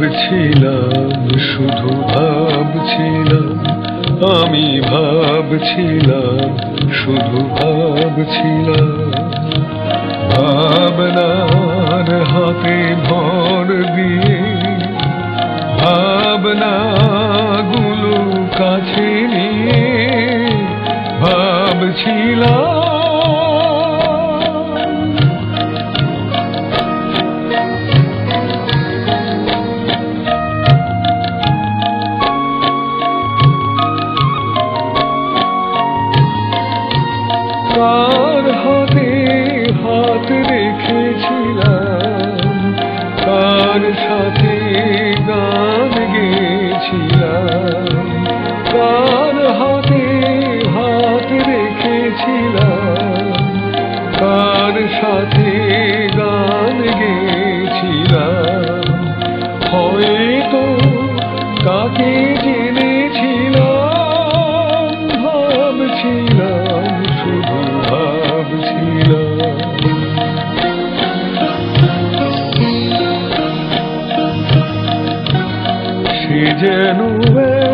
ভাবছিলাম, শুধু ভাবছিলাম, আমি ভাবছিলাম, শুধু ভাবছিলাম। ভাবনার হাতে ভর দিয়ে ভাবনাগুলো কাছে নিয়ে ভাবছিলাম। কার হাতে হাত রেখেছিলাম, কার সাথে গান গেয়েছিলাম, কার হাতে হাত রেখেছিলাম, কার সাথে গান গেয়েছিলাম। হয়তো তাকে জেনেছিলাম, ভাবছিলাম, শুধু ভাবছিলাম। সে যেন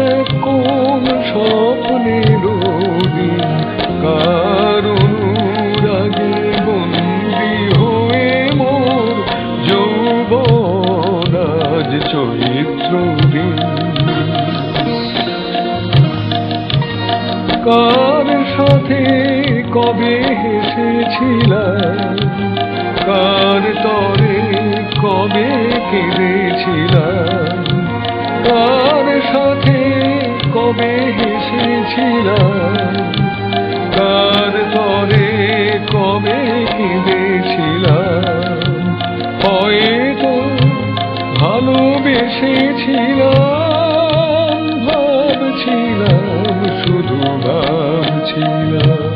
এক কোন স্বপ্নের দিন, কার অনুরাগে বন্দী হয়ে মোর যৌবন আজ চৈত্রদিন। কার সাথে কবে হেসেছিলাম, কার তরে কবে কেঁদেছিলাম, কার সাথে কবে হেসেছিলাম, কার তরে কবে কেঁদেছিলাম। হয়তো ভালোবেসেছিলাম, ভাবছিলাম, শুধু ভাবছিলাম।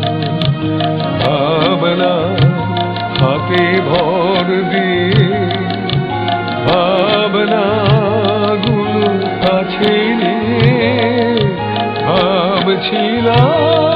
ভাবনা হাতে ভর দিয়ে ভাবনাগুলো কাছে নিয়ে ভাবছিলাম।